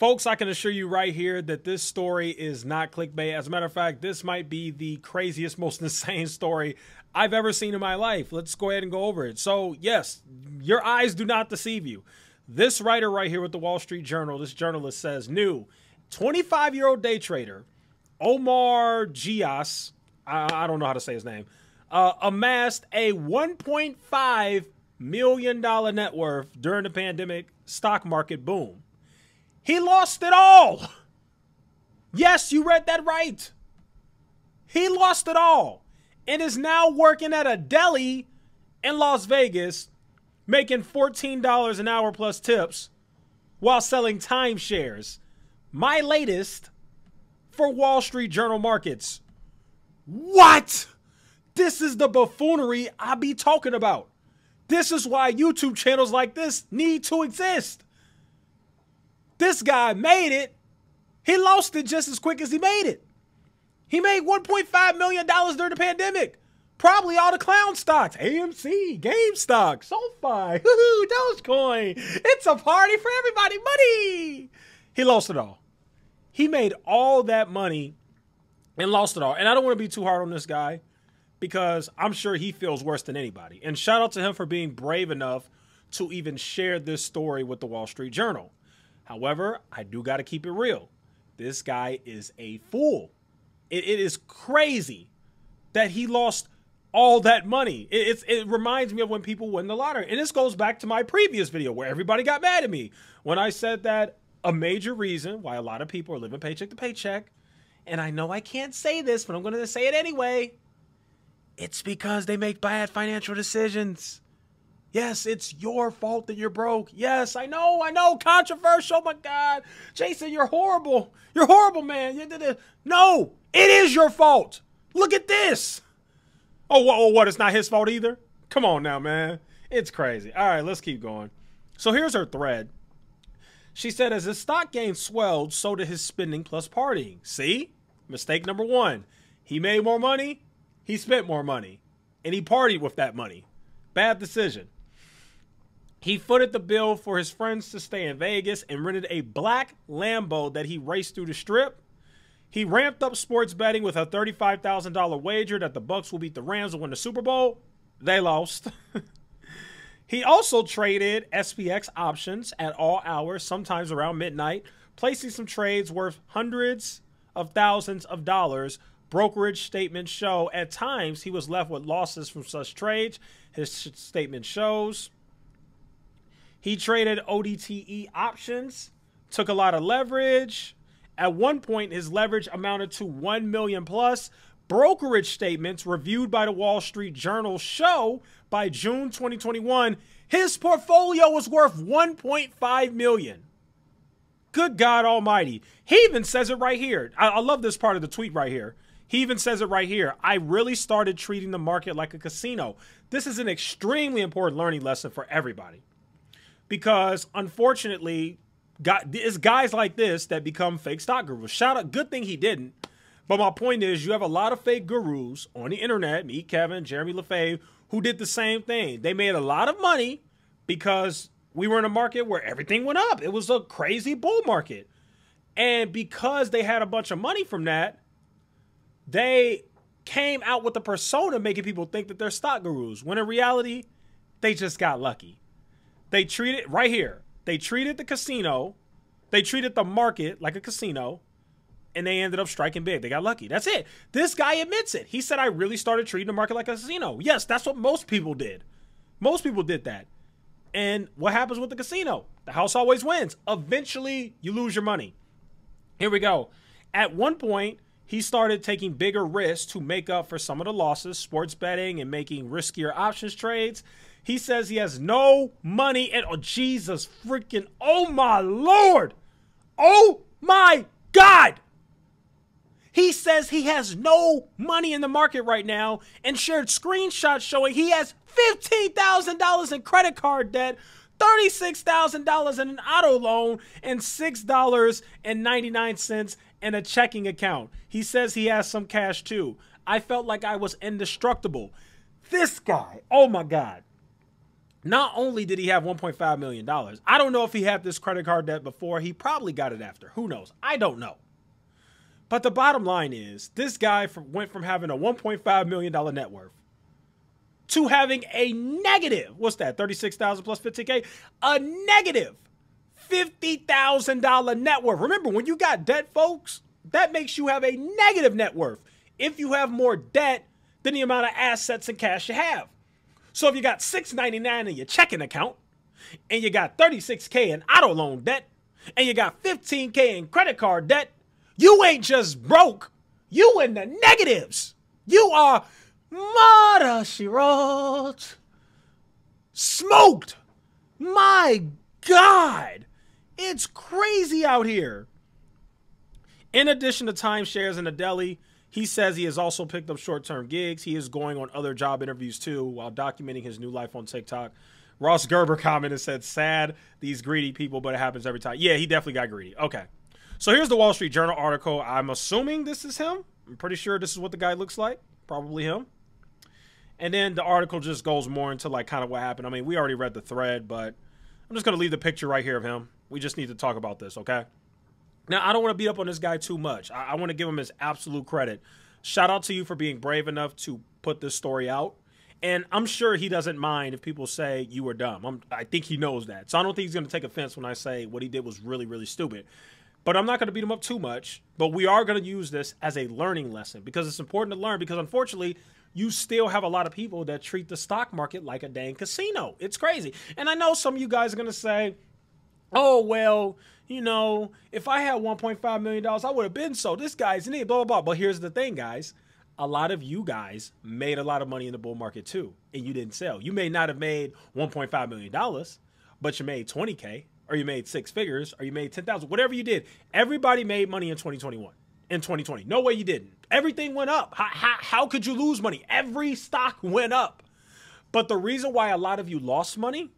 Folks, I can assure you right here that this story is not clickbait. As a matter of fact, this might be the craziest, most insane story I've ever seen in my life. Let's go ahead and go over it. So, yes, your eyes do not deceive you. This writer right here with the Wall Street Journal, this journalist says, new 25-year-old day trader, Omar Gias, I don't know how to say his name, amassed a $1.5 million net worth during the pandemic stock market boom. He lost it all. Yes, you read that right. He lost it all and is now working at a deli in Las Vegas, making $14 an hour plus tips while selling timeshares. My latest for Wall Street Journal markets. What? This is the buffoonery I be talking about. This is why YouTube channels like this need to exist. This guy made it. He lost it just as quick as he made it. He made $1.5 million during the pandemic. Probably all the clown stocks. AMC, GameStop, SoFi, Dogecoin. It's a party for everybody. Money. He lost it all. He made all that money and lost it all. And I don't want to be too hard on this guy because I'm sure he feels worse than anybody. And shout out to him for being brave enough to even share this story with the Wall Street Journal. However, I do got to keep it real. This guy is a fool. It is crazy that he lost all that money. It reminds me of when people win the lottery. And this goes back to my previous video where everybody got mad at me when I said that a major reason why a lot of people are living paycheck to paycheck, and I know I can't say this, but I'm going to say it anyway, it's because they make bad financial decisions. Yes, it's your fault that you're broke. Yes, I know, controversial. Oh my God. Jason, you're horrible. You're horrible, man. No, it is your fault. Look at this. Oh, what? It's not his fault either? Come on now, man. It's crazy. All right, let's keep going. So here's her thread. She said, as his stock gain swelled, so did his spending plus partying. See? Mistake number one. He made more money. He spent more money. And he partied with that money. Bad decision. He footed the bill for his friends to stay in Vegas and rented a black Lambo that he raced through the strip. He ramped up sports betting with a $35,000 wager that the Bucks will beat the Rams and win the Super Bowl. They lost. He also traded SPX options at all hours, sometimes around midnight, placing some trades worth hundreds of thousands of dollars. Brokerage statements show at times he was left with losses from such trades. His statement shows he traded ODTE options, took a lot of leverage. At one point, his leverage amounted to 1 million plus. Brokerage statements reviewed by the Wall Street Journal show by June 2021, his portfolio was worth 1.5 million. Good God Almighty. He even says it right here. I love this part of the tweet right here. He even says it right here. I really started treating the market like a casino. This is an extremely important learning lesson for everybody. Because unfortunately, it's guys like this that become fake stock gurus. Shout out, good thing he didn't. But my point is, you have a lot of fake gurus on the internet, me, Kevin, Jeremy LaFave, who did the same thing. They made a lot of money because we were in a market where everything went up. It was a crazy bull market. And because they had a bunch of money from that, they came out with a persona making people think that they're stock gurus, when in reality, they just got lucky. They treated, right here, they treated the casino, they treated the market like a casino, and they ended up striking big. They got lucky. That's it. This guy admits it. He said, I really started treating the market like a casino. Yes, that's what most people did. Most people did that. And what happens with the casino? The house always wins. Eventually, you lose your money. Here we go. At one point, he started taking bigger risks to make up for some of the losses, sports betting and making riskier options trades. He says he has no money and, oh, Jesus freaking, oh my Lord. Oh my God. He says he has no money in the market right now and shared screenshots showing he has $15,000 in credit card debt, $36,000 in an auto loan, and $6.99 in a checking account. He says he has some cash too. I felt like I was indestructible. This guy, oh my God. Not only did he have $1.5 million, I don't know if he had this credit card debt before. He probably got it after. Who knows? I don't know. But the bottom line is, this guy went from having a $1.5 million net worth to having a negative, what's that, 36,000 plus 15K? A negative $50,000 net worth. Remember, when you got debt, folks, that makes you have a negative net worth if you have more debt than the amount of assets and cash you have. So if you got $699 in your checking account, and you got $36K in auto loan debt, and you got $15K in credit card debt, you ain't just broke, you in the negatives. You are murder, she wrote. Smoked. My God. It's crazy out here. In addition to timeshares in the deli, he says he has also picked up short-term gigs. He is going on other job interviews too while documenting his new life on TikTok. Ross Gerber commented and said, sad, these greedy people, but it happens every time. Yeah, he definitely got greedy. Okay. So here's the Wall Street Journal article. I'm assuming this is him. I'm pretty sure this is what the guy looks like. Probably him. And then the article just goes more into like kind of what happened. I mean, we already read the thread, but I'm just going to leave the picture right here of him. We just need to talk about this, okay? Now, I don't want to beat up on this guy too much. I want to give him his absolute credit. Shout out to you for being brave enough to put this story out. And I'm sure he doesn't mind if people say you were dumb. I think he knows that. So I don't think he's going to take offense when I say what he did was really, really stupid. But I'm not going to beat him up too much. But we are going to use this as a learning lesson because it's important to learn because, unfortunately, you still have a lot of people that treat the stock market like a dang casino. It's crazy. And I know some of you guys are going to say, oh, well, you know, if I had $1.5 million, I would have been so. This guy's an idiot, blah, blah, blah. But here's the thing, guys. A lot of you guys made a lot of money in the bull market, too, and you didn't sell. You may not have made $1.5 million, but you made 20K, or you made six figures, or you made 10,000, whatever you did. Everybody made money in 2021, in 2020. No way you didn't. Everything went up. How could you lose money? Every stock went up. But the reason why a lot of you lost money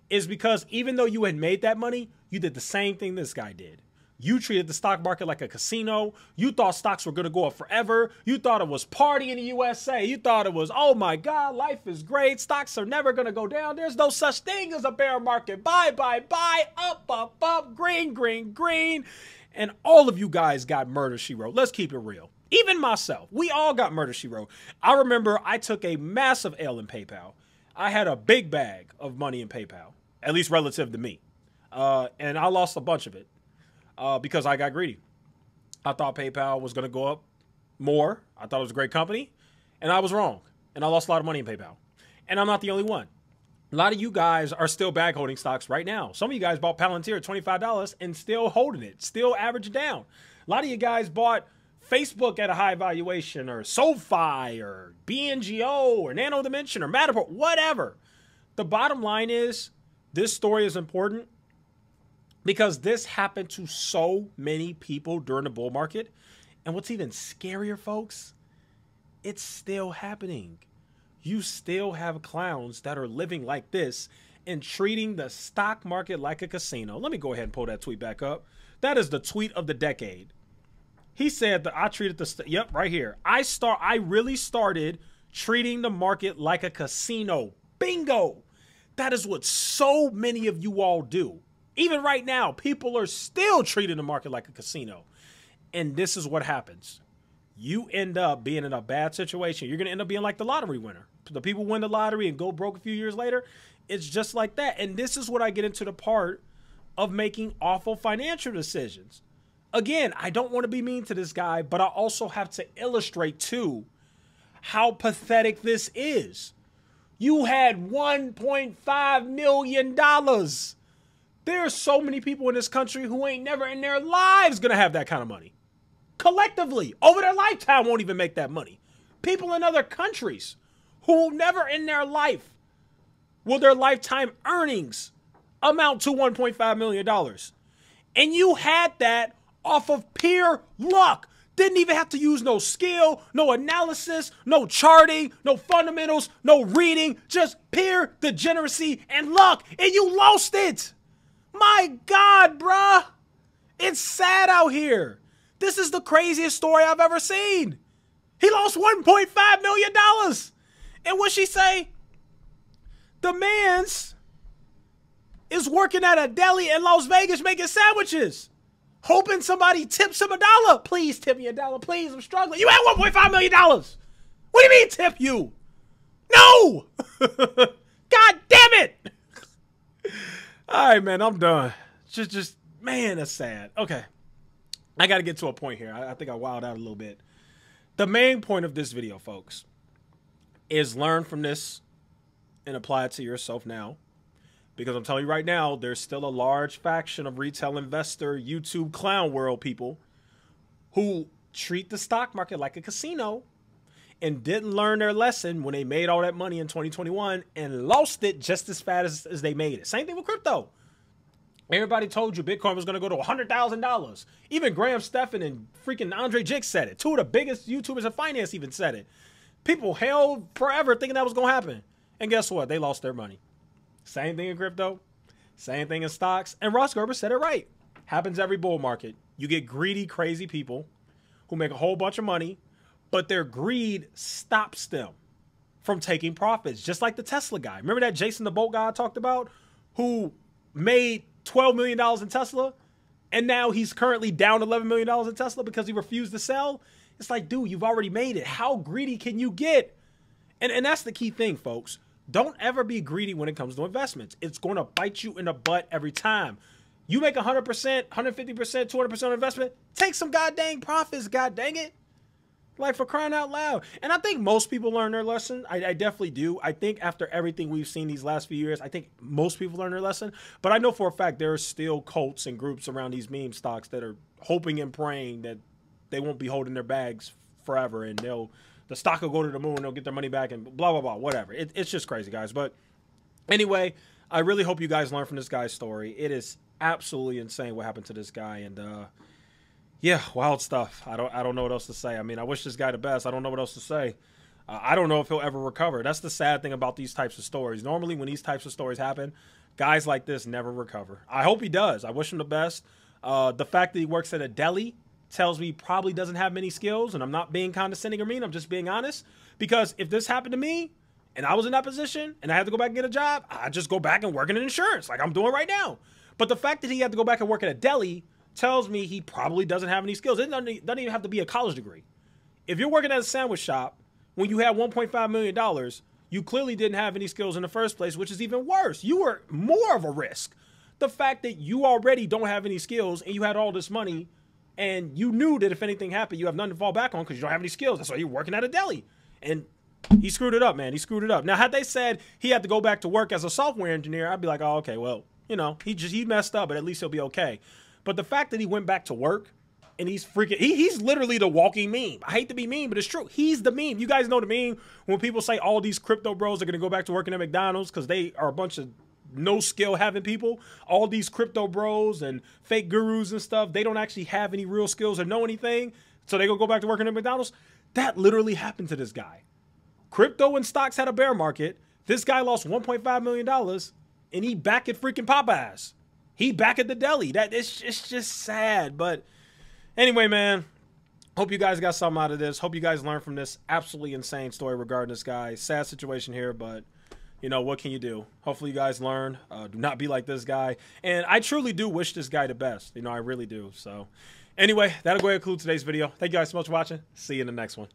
is because even though you had made that money, you did the same thing this guy did. You treated the stock market like a casino. You thought stocks were going to go up forever. You thought it was party in the USA. You thought it was, oh my God, life is great. Stocks are never going to go down. There's no such thing as a bear market. Buy, buy, buy, up, up, up, green, green, green. And all of you guys got murder, she wrote. Let's keep it real. Even myself. We all got murder, she wrote. I remember I took a massive L in PayPal. I had a big bag of money in PayPal, at least relative to me. And I lost a bunch of it. Because I got greedy. I thought PayPal was going to go up more. I thought it was a great company. And I was wrong. And I lost a lot of money in PayPal. And I'm not the only one. A lot of you guys are still bag holding stocks right now. Some of you guys bought Palantir at $25 and still holding it. Still averaging down. A lot of you guys bought Facebook at a high valuation or SoFi or BNGO or Nano Dimension or Matterport, whatever. The bottom line is this story is important. Because this happened to so many people during the bull market. And what's even scarier, folks, it's still happening. You still have clowns that are living like this and treating the stock market like a casino. Let me go ahead and pull that tweet back up. That is the tweet of the decade. He said that I treated yep, right here. I really started treating the market like a casino. Bingo. That is what so many of you all do. Even right now, people are still treating the market like a casino. And this is what happens. You end up being in a bad situation. You're going to end up being like the lottery winner. The people win the lottery and go broke a few years later. It's just like that. And this is what I get into the part of making awful financial decisions. Again, I don't want to be mean to this guy, but I also have to illustrate, too, how pathetic this is. You had $1.5 million. There are so many people in this country who ain't never in their lives going to have that kind of money. Collectively, over their lifetime won't even make that money. People in other countries who never in their life will their lifetime earnings amount to $1.5 million. And you had that off of pure luck. Didn't even have to use no skill, no analysis, no charting, no fundamentals, no reading, just pure degeneracy and luck. And you lost it. My God, bruh. It's sad out here. This is the craziest story I've ever seen. He lost $1.5 million. And what she say? The man's is working at a deli in Las Vegas making sandwiches, hoping somebody tips him $1. Please tip me $1. Please, I'm struggling. You had $1.5 million. What do you mean tip you? No! God damn it! All right, man, I'm done. Just, man, that's sad. Okay. I got to get to a point here. I think I wilded out a little bit. The main point of this video, folks, is learn from this and apply it to yourself now. Because I'm telling you right now, there's still a large faction of retail investor, YouTube clown world people who treat the stock market like a casino and didn't learn their lesson when they made all that money in 2021 and lost it just as fast as they made it. Same thing with crypto. Everybody told you Bitcoin was going to go to $100,000. Even Graham Stephan and freaking Andre Jix said it. Two of the biggest YouTubers in finance even said it. People held forever thinking that was going to happen. And guess what? They lost their money. Same thing in crypto. Same thing in stocks. And Ross Gerber said it right. Happens every bull market. You get greedy, crazy people who make a whole bunch of money, but their greed stops them from taking profits. Just like the Tesla guy. Remember that Jason the Bolt guy I talked about who made $12 million in Tesla, and now he's currently down $11 million in Tesla because he refused to sell? It's like, dude, you've already made it. How greedy can you get? And that's the key thing, folks. Don't ever be greedy when it comes to investments. It's going to bite you in the butt every time. You make 100%, 150%, 200% investment, take some goddamn profits, god dang it. Like, for crying out loud. And I think most people learn their lesson. I definitely do. I think after everything we've seen these last few years, I think most people learn their lesson. But I know for a fact there are still cults and groups around these meme stocks that are hoping and praying that they won't be holding their bags forever and the stock will go to the moon, they'll get their money back and blah, blah, blah, whatever. It's just crazy, guys. But anyway, I really hope you guys learn from this guy's story. It is absolutely insane what happened to this guy. And, yeah, wild stuff. I don't know what else to say. I mean, I wish this guy the best. I don't know what else to say. I don't know if he'll ever recover. That's the sad thing about these types of stories. Normally, when these types of stories happen, guys like this never recover. I hope he does. I wish him the best. The fact that he works at a deli tells me he probably doesn't have many skills, and I'm not being condescending or mean. I'm just being honest. Because if this happened to me, and I was in that position, and I had to go back and get a job, I'd just go back and work in insurance like I'm doing right now. But the fact that he had to go back and work at a deli tells me he probably doesn't have any skills. It doesn't even have to be a college degree. If you're working at a sandwich shop when you had $1.5 million, you clearly didn't have any skills in the first place, which is even worse. You were more of a risk. The fact that you already don't have any skills and you had all this money and you knew that if anything happened, you have nothing to fall back on because you don't have any skills. That's why you're working at a deli. And he screwed it up, man. He screwed it up. Now, had they said he had to go back to work as a software engineer, I'd be like, oh, okay, well, you know, he messed up, but at least he'll be okay. But the fact that he went back to work and he's freaking, he's literally the walking meme. I hate to be mean, but it's true. He's the meme. You guys know the meme when people say all these crypto bros are going to go back to working at McDonald's because they are a bunch of no skill having people. All these crypto bros and fake gurus and stuff, they don't actually have any real skills or know anything. So they gonna go back to working at McDonald's. That literally happened to this guy. Crypto and stocks had a bear market. This guy lost $1.5 million and he back at freaking Popeyes. He back at the deli. It's just sad. But anyway, man, hope you guys got something out of this. Hope you guys learned from this absolutely insane story regarding this guy. Sad situation here, but you know, what can you do? Hopefully you guys learn. Do not be like this guy. And I truly do wish this guy the best. You know, I really do. So anyway, that'll go ahead and conclude today's video. Thank you guys so much for watching. See you in the next one.